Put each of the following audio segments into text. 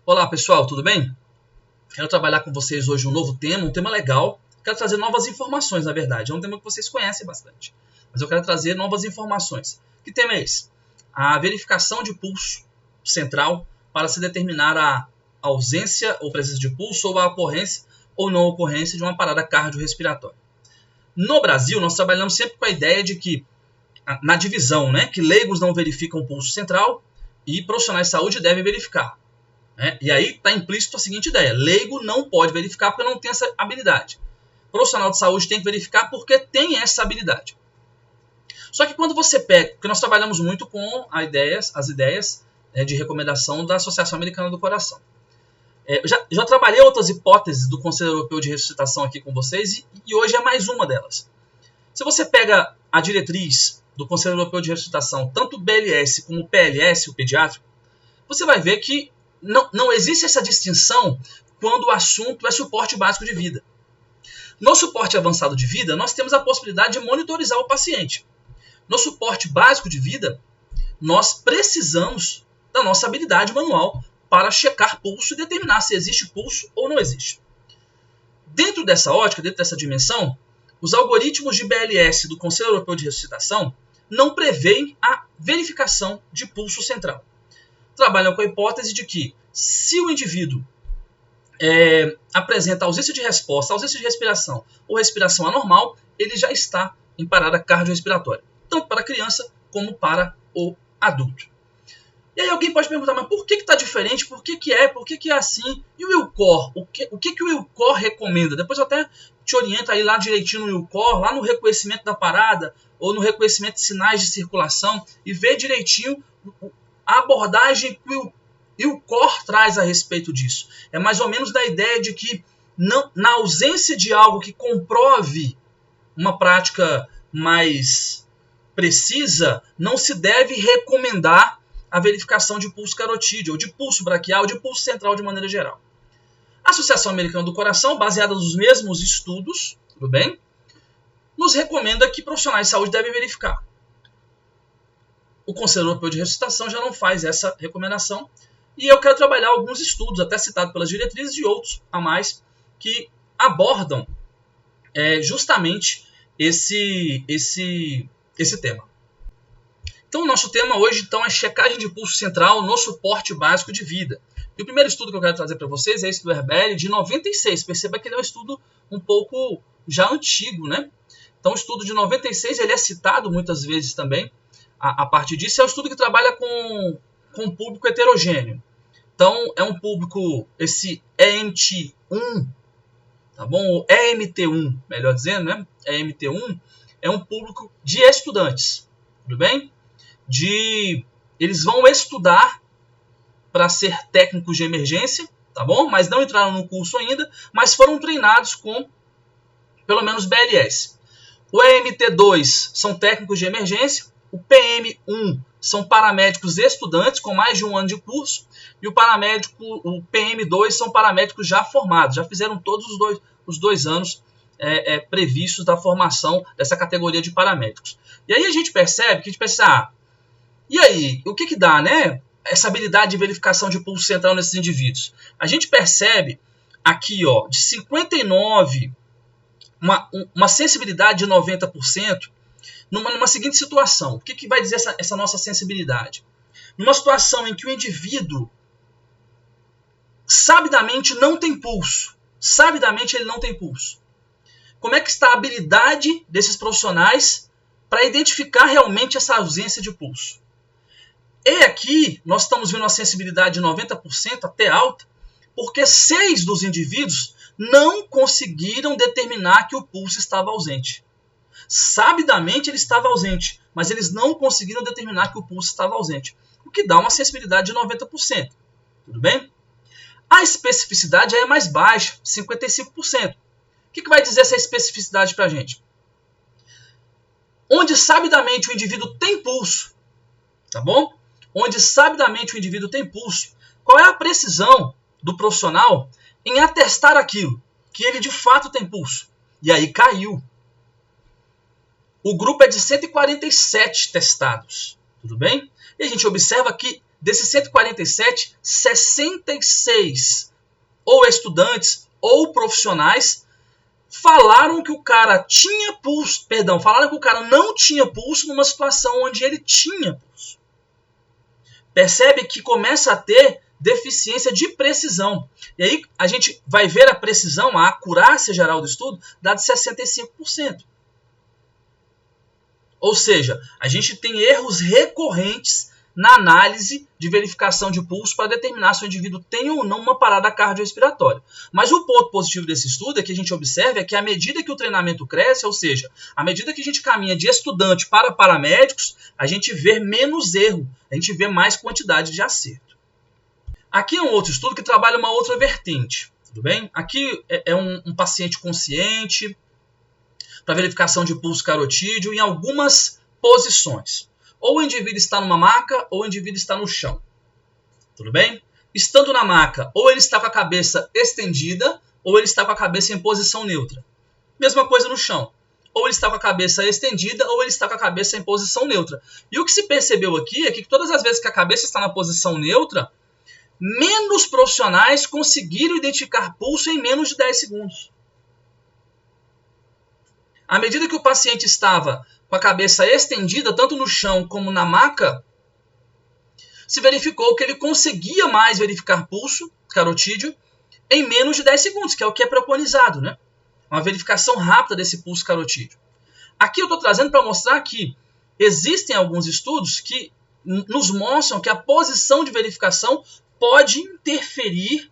Olá pessoal, tudo bem? Quero trabalhar com vocês hoje um novo tema, um tema legal. Quero trazer novas informações, na verdade. É um tema que vocês conhecem bastante. Mas eu quero trazer novas informações. Que tema é esse? A verificação de pulso central para se determinar a ausência ou presença de pulso ou a ocorrência ou não ocorrência de uma parada cardiorrespiratória. No Brasil, nós trabalhamos sempre com a ideia de que, na divisão, que leigos não verificam o pulso central e profissionais de saúde devem verificar. E aí está implícito a seguinte ideia: leigo não pode verificar porque não tem essa habilidade. Profissional de saúde tem que verificar porque tem essa habilidade. Só que quando você pega, porque nós trabalhamos muito com as ideias de recomendação da Associação Americana do Coração. Já trabalhei outras hipóteses do Conselho Europeu de Ressuscitação aqui com vocês e hoje é mais uma delas. Se você pega a diretriz do Conselho Europeu de Ressuscitação, tanto o BLS como o PLS, o pediátrico, você vai ver que não existe essa distinção quando o assunto é suporte básico de vida. No suporte avançado de vida, nós temos a possibilidade de monitorizar o paciente. No suporte básico de vida, nós precisamos da nossa habilidade manual para checar pulso e determinar se existe pulso ou não existe. Dentro dessa ótica, dentro dessa dimensão, os algoritmos de BLS do Conselho Europeu de Ressuscitação não prevêem a verificação de pulso central. Trabalham com a hipótese de que, se o indivíduo apresenta ausência de resposta, ausência de respiração ou respiração anormal, ele já está em parada cardiorrespiratória, tanto para a criança como para o adulto. E aí alguém pode perguntar, mas por que está diferente? Por que é assim? E o ILCOR? O que o ILCOR recomenda? Depois eu até te oriento aí lá direitinho no ILCOR, lá no reconhecimento da parada, ou no reconhecimento de sinais de circulação, e ver direitinho a abordagem que o ILCOR traz a respeito disso. É mais ou menos da ideia de que, na ausência de algo que comprove uma prática mais precisa, não se deve recomendar a verificação de pulso carotídeo, ou de pulso braquial, ou de pulso central de maneira geral. A Associação Americana do Coração, baseada nos mesmos estudos, tudo bem, nos recomenda que profissionais de saúde devem verificar. O Conselho Europeu de Ressuscitação já não faz essa recomendação, e eu quero trabalhar alguns estudos, até citados pelas diretrizes, e outros a mais, que abordam justamente esse tema. Então, o nosso tema hoje é checagem de pulso central no suporte básico de vida. E o primeiro estudo que eu quero trazer para vocês é esse do Herbelli, de 96. Perceba que ele é um estudo um pouco já antigo, né? Então, o estudo de 96 ele é citado muitas vezes também. A partir disso, é um estudo que trabalha com um público heterogêneo. Então, é um público, esse EMT1, tá bom? Ou EMT1, melhor dizendo, né? EMT1 é um público de estudantes, tudo bem? Eles vão estudar para ser técnicos de emergência, tá bom? Mas não entraram no curso ainda, mas foram treinados com, pelo menos, BLS. O EMT2 são técnicos de emergência, o PM1 são paramédicos estudantes com mais de um ano de curso, e o PM2 são paramédicos já formados, já fizeram todos os dois anos previstos da formação dessa categoria de paramédicos. E aí a gente percebe que e aí, o que dá, né? Essa habilidade de verificação de pulso central nesses indivíduos. A gente percebe aqui, de 59, uma sensibilidade de 90%, numa seguinte situação. O que vai dizer essa nossa sensibilidade? Numa situação em que o indivíduo sabidamente não tem pulso. Sabidamente ele não tem pulso. Como é que está a habilidade desses profissionais para identificar realmente essa ausência de pulso? E aqui nós estamos vendo uma sensibilidade de 90% até alta, porque 6 dos indivíduos não conseguiram determinar que o pulso estava ausente. Sabidamente ele estava ausente, mas eles não conseguiram determinar que o pulso estava ausente, o que dá uma sensibilidade de 90%. Tudo bem? A especificidade é mais baixa, 55%. O que vai dizer essa especificidade para a gente? Onde sabidamente o indivíduo tem pulso, tá bom? Onde sabidamente o indivíduo tem pulso, qual é a precisão do profissional em atestar aquilo, que ele de fato tem pulso? E aí caiu. O grupo é de 147 testados, tudo bem? E a gente observa que desses 147, 66 ou estudantes ou profissionais falaram que o cara tinha pulso, falaram que o cara não tinha pulso numa situação onde ele tinha pulso. Percebe que começa a ter deficiência de precisão. E aí a gente vai ver a precisão, a acurácia geral do estudo, dada de 65%. Ou seja, a gente tem erros recorrentes na análise de verificação de pulso para determinar se o indivíduo tem ou não uma parada cardiorrespiratória. Mas o ponto positivo desse estudo é que a gente observa que à medida que o treinamento cresce, ou seja, à medida que a gente caminha de estudante para paramédicos, a gente vê menos erro, a gente vê mais quantidade de acerto. Aqui é um outro estudo que trabalha uma outra vertente, tudo bem? Aqui é um paciente consciente para verificação de pulso carotídeo em algumas posições. Ou o indivíduo está numa maca, ou o indivíduo está no chão. Tudo bem? Estando na maca, ou ele está com a cabeça estendida, ou ele está com a cabeça em posição neutra. Mesma coisa no chão. Ou ele está com a cabeça estendida, ou ele está com a cabeça em posição neutra. E o que se percebeu aqui é que todas as vezes que a cabeça está na posição neutra, menos profissionais conseguiram identificar pulso em menos de 10 segundos. À medida que o paciente estava com a cabeça estendida, tanto no chão como na maca, se verificou que ele conseguia mais verificar pulso carotídeo em menos de 10 segundos, que é o que é preconizado, né? Uma verificação rápida desse pulso carotídeo. Aqui eu estou trazendo para mostrar que existem alguns estudos que nos mostram que a posição de verificação pode interferir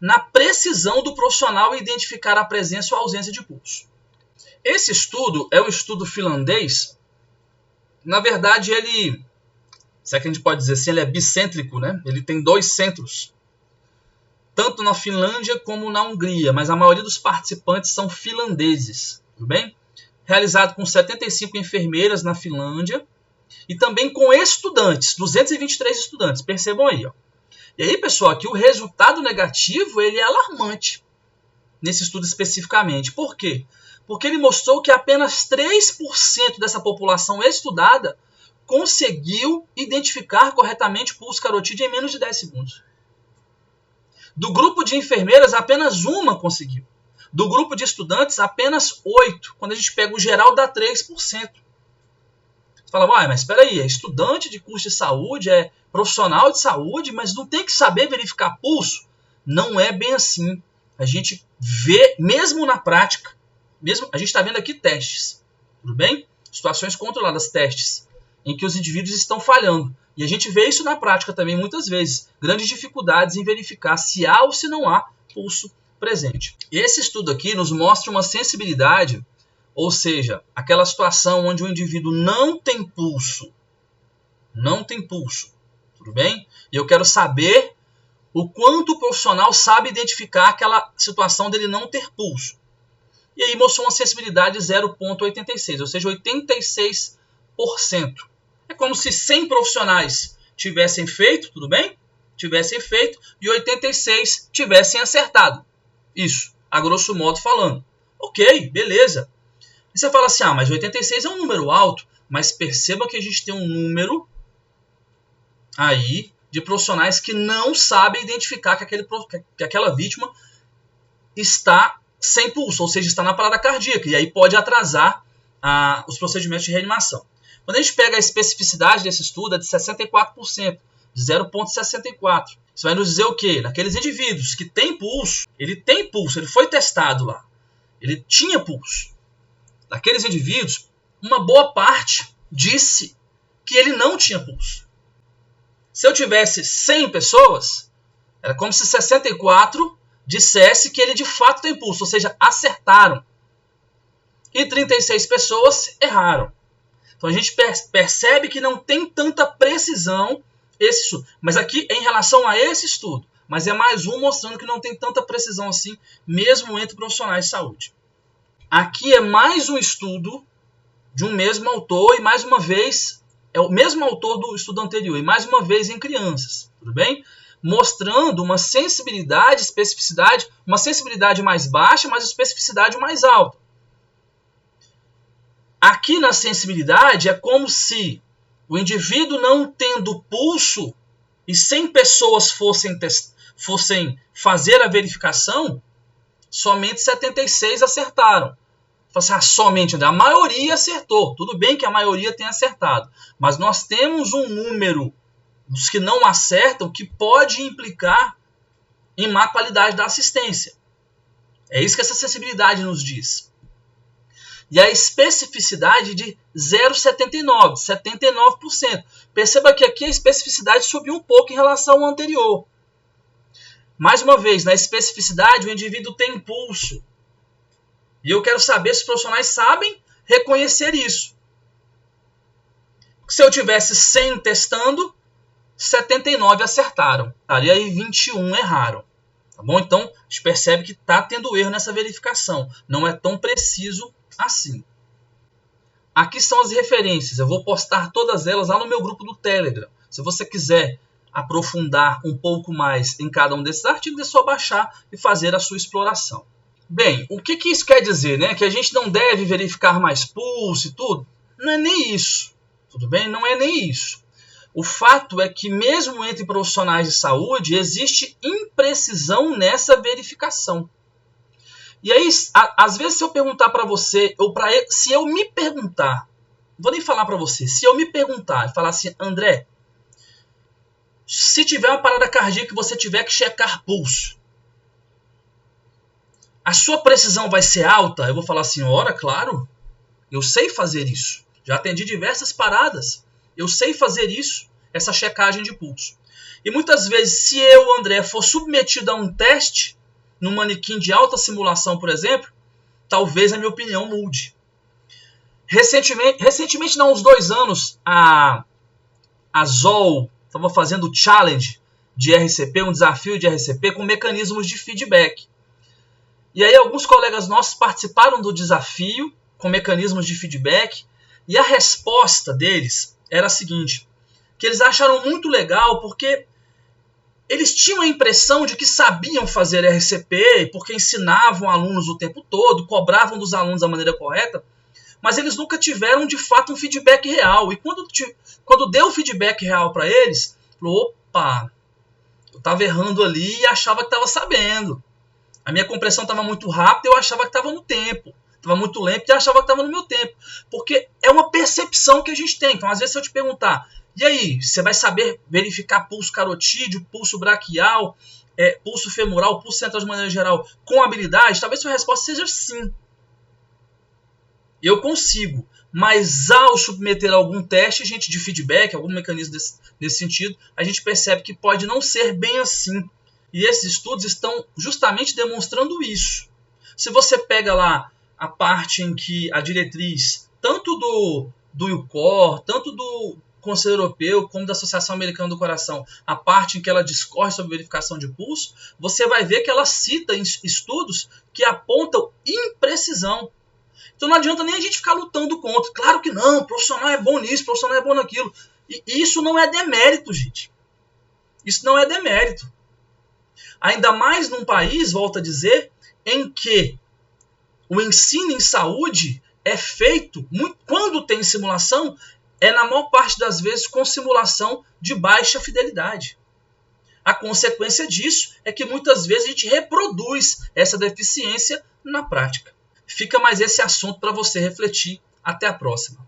na precisão do profissional em identificar a presença ou a ausência de pulso. Esse estudo é um estudo finlandês. Na verdade, ele, se é que a gente pode dizer assim, ele é bicêntrico, né? Ele tem 2 centros, tanto na Finlândia como na Hungria, mas a maioria dos participantes são finlandeses, tudo bem? Realizado com 75 enfermeiras na Finlândia e também com estudantes, 223 estudantes, percebam aí, ó. E aí, pessoal, aqui o resultado negativo ele é alarmante nesse estudo especificamente. Por quê? Porque ele mostrou que apenas 3% dessa população estudada conseguiu identificar corretamente pulso carotídeo em menos de 10 segundos. Do grupo de enfermeiras, apenas uma conseguiu. Do grupo de estudantes, apenas 8%. Quando a gente pega o geral, dá 3%. Você fala, mas espera aí, é estudante de curso de saúde, é profissional de saúde, mas não tem que saber verificar pulso? Não é bem assim. A gente vê, mesmo na prática, a gente está vendo aqui testes, tudo bem? Situações controladas, testes, em que os indivíduos estão falhando. E a gente vê isso na prática também muitas vezes. Grandes dificuldades em verificar se há ou se não há pulso presente. Esse estudo aqui nos mostra uma sensibilidade, ou seja, aquela situação onde o indivíduo não tem pulso, tudo bem? E eu quero saber o quanto o profissional sabe identificar aquela situação dele não ter pulso. E aí mostrou uma sensibilidade de 0,86, ou seja, 86%. É como se 100 profissionais tivessem feito, tudo bem? Tivessem feito e 86 tivessem acertado. Isso, a grosso modo falando. Ok, beleza. E você fala assim, mas 86 é um número alto, mas perceba que a gente tem um número aí de profissionais que não sabem identificar que aquela vítima está sem pulso, ou seja, está na parada cardíaca, e aí pode atrasar os procedimentos de reanimação. Quando a gente pega a especificidade desse estudo, é de 64%, de 0,64. Isso vai nos dizer o quê? Naqueles indivíduos que têm pulso, ele foi testado lá, ele tinha pulso. Daqueles indivíduos, uma boa parte disse que ele não tinha pulso. Se eu tivesse 100 pessoas, era como se 64 dissesse que ele de fato tem pulso, ou seja, acertaram. E 36 pessoas erraram. Então a gente percebe que não tem tanta precisão esse estudo. Mas aqui é em relação a esse estudo. Mas é mais um mostrando que não tem tanta precisão assim, mesmo entre profissionais de saúde. Aqui é mais um estudo de um mesmo autor, e mais uma vez, é o mesmo autor do estudo anterior, e mais uma vez em crianças, tudo bem? Mostrando uma sensibilidade, especificidade, uma sensibilidade mais baixa, mas especificidade mais alta. Aqui na sensibilidade é como se o indivíduo não tendo pulso e 100 pessoas fossem fazer a verificação, somente 76 acertaram. Assim, somente, André, a maioria acertou. Tudo bem que a maioria tenha acertado, mas nós temos um número dos que não acertam que pode implicar em má qualidade da assistência. É isso que essa acessibilidade nos diz. E a especificidade de 0,79%, 79%. Perceba que aqui a especificidade subiu um pouco em relação ao anterior. Mais uma vez, na especificidade o indivíduo tem impulso. E eu quero saber se os profissionais sabem reconhecer isso. Se eu tivesse 100 testando, 79 acertaram. E aí 21 erraram. Tá bom? Então, a gente percebe que está tendo erro nessa verificação. Não é tão preciso assim. Aqui são as referências. Eu vou postar todas elas lá no meu grupo do Telegram. Se você quiser aprofundar um pouco mais em cada um desses artigos, é só baixar e fazer a sua exploração. Bem, o que isso quer dizer, né? Que a gente não deve verificar mais pulso e tudo? Não é nem isso. Tudo bem? Não é nem isso. O fato é que mesmo entre profissionais de saúde existe imprecisão nessa verificação. E aí, às vezes, se eu perguntar para você, se eu me perguntar, não vou nem falar para você, se eu me perguntar e falar assim, André, se tiver uma parada cardíaca e você tiver que checar pulso, a sua precisão vai ser alta? Eu vou falar assim, ora, claro, eu sei fazer isso. Já atendi diversas paradas, eu sei fazer isso, essa checagem de pulso. E muitas vezes, se eu, André, for submetido a um teste, no manequim de alta simulação, por exemplo, talvez a minha opinião mude. Recentemente, não, uns 2 anos, a ZOL estava fazendo o challenge de RCP, um desafio de RCP com mecanismos de feedback. E aí alguns colegas nossos participaram do desafio com mecanismos de feedback e a resposta deles era a seguinte, que eles acharam muito legal porque eles tinham a impressão de que sabiam fazer RCP porque ensinavam alunos o tempo todo, cobravam dos alunos da maneira correta, mas eles nunca tiveram de fato um feedback real. E quando deu o feedback real para eles, falou, opa, eu estava errando ali e achava que estava sabendo. A minha compressão estava muito rápida e eu achava que estava no tempo. Estava muito lento e eu achava que estava no meu tempo. Porque é uma percepção que a gente tem. Então, às vezes, se eu te perguntar, e aí, você vai saber verificar pulso carotídeo, pulso braquial, pulso femoral, pulso central de maneira geral, com habilidade? Talvez sua resposta seja sim. Eu consigo. Mas ao submeter a algum teste, de feedback, algum mecanismo nesse sentido, a gente percebe que pode não ser bem assim. E esses estudos estão justamente demonstrando isso. Se você pega lá a parte em que a diretriz, tanto do IUCOR, tanto do Conselho Europeu, como da Associação Americana do Coração, a parte em que ela discorre sobre verificação de pulso, você vai ver que ela cita estudos que apontam imprecisão. Então não adianta nem a gente ficar lutando contra. Claro que não, o profissional é bom nisso, o profissional é bom naquilo. E isso não é demérito, gente. Isso não é demérito. Ainda mais num país, volto a dizer, em que o ensino em saúde é feito, quando tem simulação, na maior parte das vezes com simulação de baixa fidelidade. A consequência disso é que muitas vezes a gente reproduz essa deficiência na prática. Fica mais esse assunto para você refletir. Até a próxima.